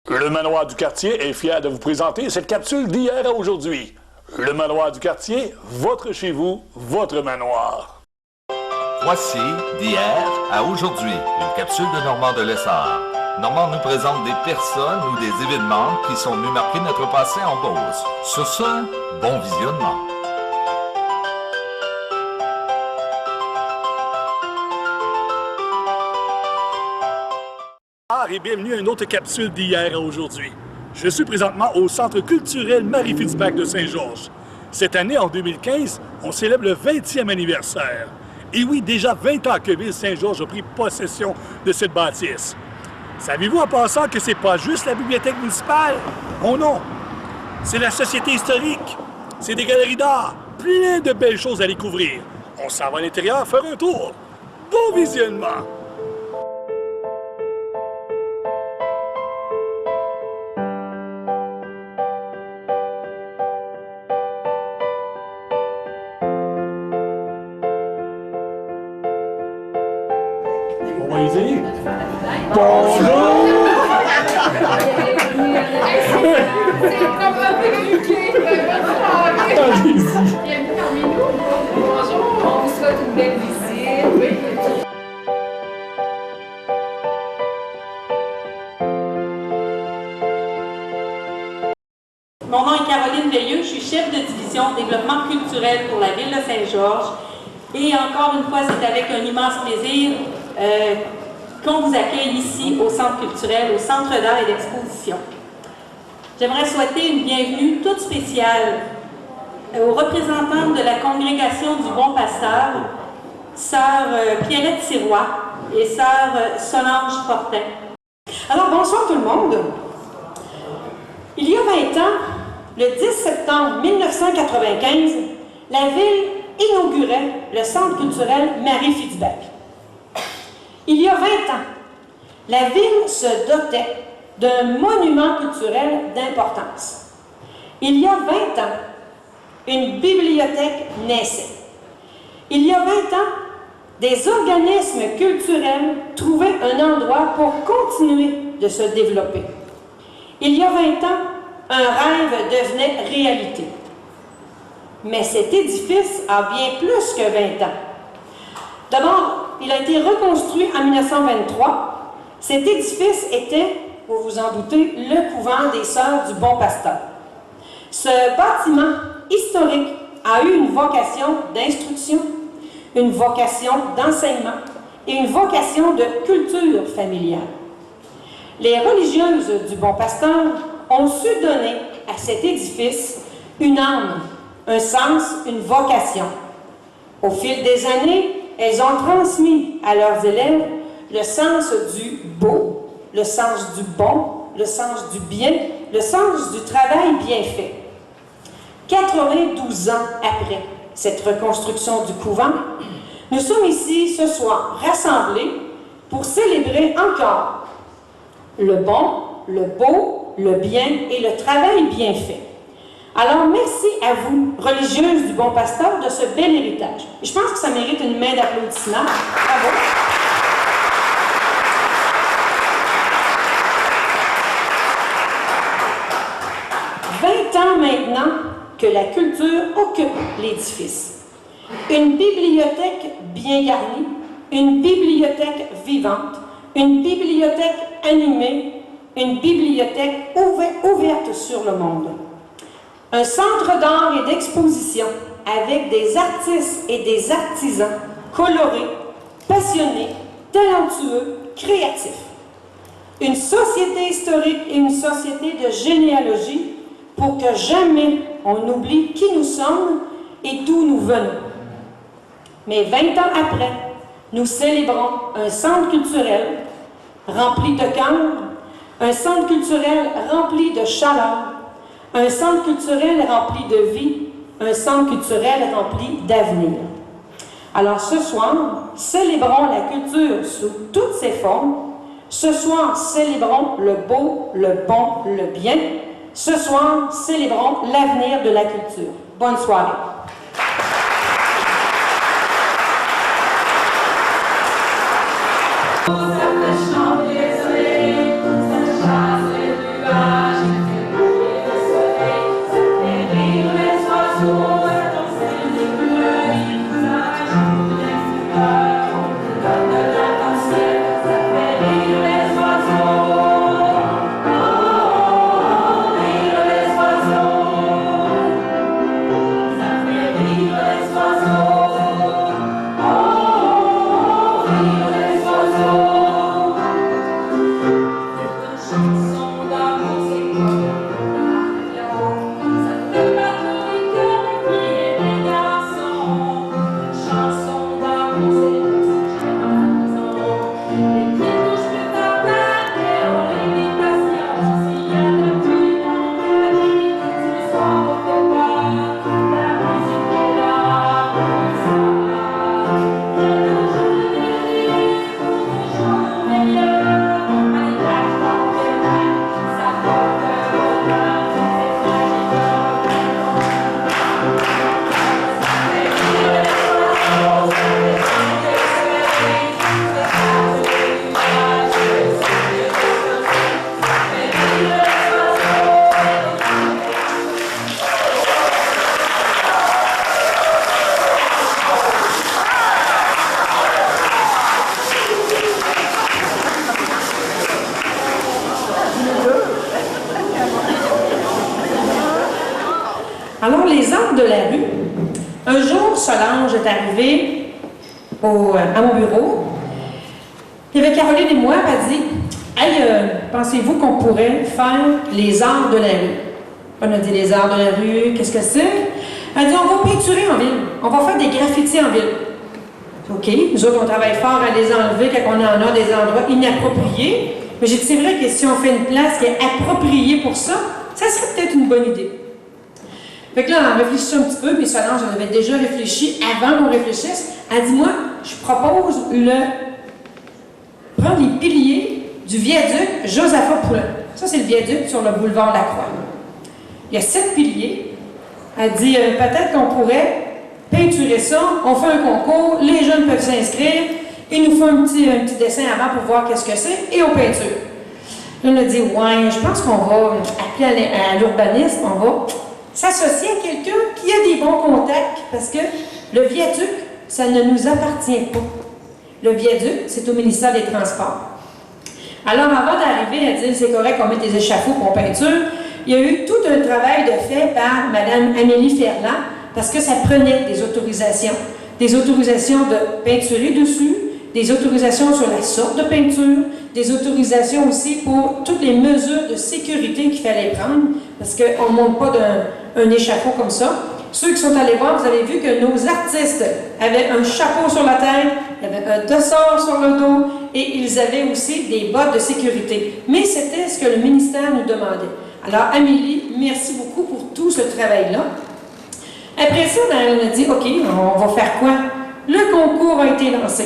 Le Manoir du Quartier est fier de vous présenter cette capsule d'hier à aujourd'hui. Le Manoir du Quartier, votre chez vous, votre manoir. Voici d'hier à aujourd'hui, une capsule de Normand de Lessard. Normand nous présente des personnes ou des événements qui sont venus marquer notre passé en Beauce. Sur ce, bon visionnement. Et bienvenue à une autre capsule d'hier à aujourd'hui. Je suis présentement au Centre culturel Marie-Fitzbach de Saint-Georges. Cette année, en 2015, on célèbre le 20e anniversaire. Et oui, déjà 20 ans que Ville-Saint-Georges a pris possession de cette bâtisse. Saviez-vous en passant que c'est pas juste la bibliothèque municipale? Oh non! C'est la société historique, c'est des galeries d'art, plein de belles choses à découvrir. On s'en va à l'intérieur faire un tour. Bon visionnement! On va y aller. Bonjour! C'est comme un peu compliqué. Allez-y. Bienvenue parmi nous. Bonjour, on vous souhaite une belle visite. Oui. Mon nom est Caroline Veilleux, je suis chef de division développement culturel pour la ville de Saint-Georges. Et encore une fois, c'est avec un immense plaisir qu'on vous accueille ici au Centre culturel, au Centre d'art et d'exposition. J'aimerais souhaiter une bienvenue toute spéciale aux représentants de la congrégation du Bon Pasteur, sœur Pierrette Sirois et sœur Solange Fortin. Alors, bonsoir tout le monde. Il y a 20 ans, le 10 septembre 1995, la ville inaugurait le Centre culturel Marie-Fitzbach. Il y a 20 ans, la ville se dotait d'un monument culturel d'importance. Il y a 20 ans, une bibliothèque naissait. Il y a 20 ans, des organismes culturels trouvaient un endroit pour continuer de se développer. Il y a 20 ans, un rêve devenait réalité. Mais cet édifice a bien plus que 20 ans. D'abord, il a été reconstruit en 1923. Cet édifice était, vous vous en doutez, le couvent des Sœurs du Bon Pasteur. Ce bâtiment historique a eu une vocation d'instruction, une vocation d'enseignement et une vocation de culture familiale. Les religieuses du Bon Pasteur ont su donner à cet édifice une âme, un sens, une vocation. Au fil des années, elles ont transmis à leurs élèves le sens du beau, le sens du bon, le sens du bien, le sens du travail bien fait. 92 ans après cette reconstruction du couvent, nous sommes ici ce soir rassemblés pour célébrer encore le bon, le beau, le bien et le travail bien fait. Alors, merci à vous, religieuses du Bon Pasteur, de ce bel héritage. Je pense que ça mérite une main d'applaudissement. Bravo! Ans maintenant que la culture occupe l'édifice. Une bibliothèque bien garnie, une bibliothèque vivante, une bibliothèque animée, une bibliothèque ouverte sur le monde. Un centre d'art et d'exposition avec des artistes et des artisans colorés, passionnés, talentueux, créatifs. Une société historique et une société de généalogie pour que jamais on oublie qui nous sommes et d'où nous venons. Mais 20 ans après, nous célébrons un centre culturel rempli de cœur, un centre culturel rempli de chaleur, un centre culturel rempli de vie, un centre culturel rempli d'avenir. Alors ce soir, célébrons la culture sous toutes ses formes. Ce soir, célébrons le beau, le bon, le bien. Ce soir, célébrons l'avenir de la culture. Bonne soirée. Ça chante les soleils, ça chasse les Alors, les arbres de la rue, un jour, Solange est arrivée à mon bureau. Il y avait Caroline et moi, elle a dit « Hey, pensez-vous qu'on pourrait faire les arbres de la rue? » On a dit « Les arbres de la rue, qu'est-ce que c'est? » Elle a dit « On va peinturer en ville. On va faire des graffitis en ville. » OK, nous autres, on travaille fort à les enlever quand on en a des endroits inappropriés. Mais j'ai dit, c'est vrai que si on fait une place qui est appropriée pour ça, ça serait peut-être une bonne idée. Fait que là, on réfléchit un petit peu, puis Solange, on avait déjà réfléchi avant qu'on réfléchisse. Elle dit, moi, je propose prendre les piliers du viaduc Josaphat-Poulain. Ça, c'est le viaduc sur le boulevard Lacroix. Il y a 7 piliers. Elle dit, peut-être qu'on pourrait peinturer ça, on fait un concours, les jeunes peuvent s'inscrire, ils nous font un petit dessin avant pour voir qu'est-ce que c'est, et on peinture. Là, on a dit, ouais, je pense qu'on va appeler à l'urbanisme, on va s'associer à quelqu'un qui a des bons contacts, parce que le viaduc, ça ne nous appartient pas. Le viaduc, c'est au ministère des Transports. Alors, avant d'arriver à dire, c'est correct qu'on mette des échafauds pour peinture, il y a eu tout un travail de fait par Mme Amélie Ferland, parce que ça prenait des autorisations de peinturer dessus, des autorisations sur la sorte de peinture, des autorisations aussi pour toutes les mesures de sécurité qu'il fallait prendre, parce qu'on ne monte pas d'un échafaud comme ça. Ceux qui sont allés voir, vous avez vu que nos artistes avaient un chapeau sur la tête, ils avaient un dossard sur le dos, et ils avaient aussi des bottes de sécurité. Mais c'était ce que le ministère nous demandait. Alors, Amélie, merci beaucoup pour tout ce travail-là. Après ça, on a dit, OK, on va faire quoi? Le concours a été lancé.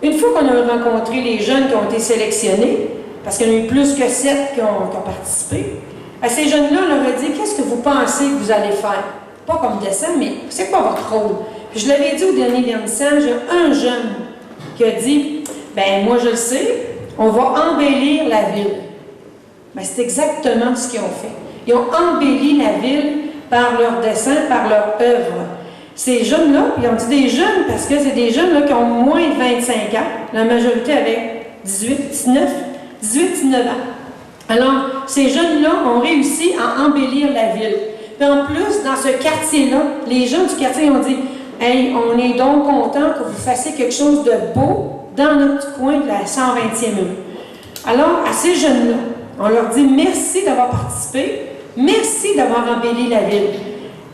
Une fois qu'on a rencontré les jeunes qui ont été sélectionnés, parce qu'il y en a eu plus que 7 qui ont participé, à ces jeunes-là, on leur a dit, qu'est-ce que vous pensez que vous allez faire? Pas comme dessin, mais c'est quoi votre rôle? Puis je l'avais dit au dernier vernissage, j'ai un jeune qui a dit, ben moi je le sais, on va embellir la ville. Ben c'est exactement ce qu'ils ont fait. Ils ont embelli la ville par leur dessin, par leur œuvre. Ces jeunes-là, ils ont dit des jeunes parce que c'est des jeunes là, qui ont moins de 25 ans, la majorité avait 18, 19 ans. Alors, ces jeunes-là ont réussi à embellir la ville. Puis en plus, dans ce quartier-là, les jeunes du quartier ont dit « Hey, on est donc contents que vous fassiez quelque chose de beau dans notre coin de la 120e rue. » Alors, à ces jeunes-là, on leur dit « Merci d'avoir participé. Merci d'avoir embelli la ville. »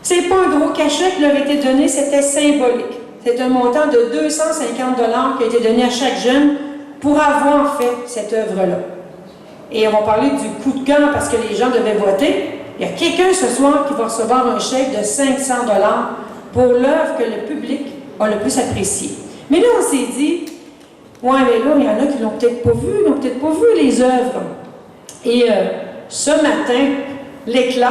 C'est pas un gros cachet qui leur a été donné, c'était symbolique. C'est un montant de 250 $ qui a été donné à chaque jeune pour avoir fait cette œuvre-là. Et on va parler du coup de cœur parce que les gens devaient voter. Il y a quelqu'un ce soir qui va recevoir un chèque de 500 $ pour l'œuvre que le public a le plus appréciée. Mais là, on s'est dit, ouais, mais là, il y en a qui l'ont peut-être pas vu, ils n'ont peut-être pas vu les œuvres. Et ce matin, l'éclair,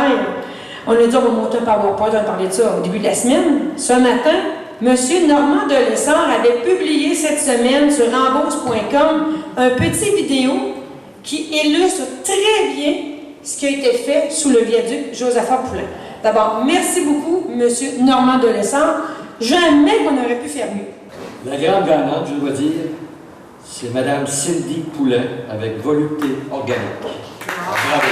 on a dit, on va monter un PowerPoint, on a parlé de ça au début de la semaine. Ce matin, M. Normand de Lessard avait publié cette semaine sur rembose.com un petit vidéo qui illustre très bien ce qui a été fait sous le viaduc Josaphat-Poulain. D'abord, merci beaucoup, M. Normand de Lessard. Jamais qu'on aurait pu faire mieux. La grande gagnante, je dois dire, c'est Mme Cindy Poulain avec Volupté organique. Bravo.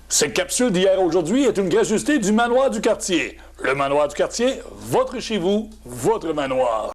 Cette capsule d'hier à aujourd'hui est une gracieuseté du Manoir du Quartier. Le Manoir du Quartier, votre chez vous, votre manoir.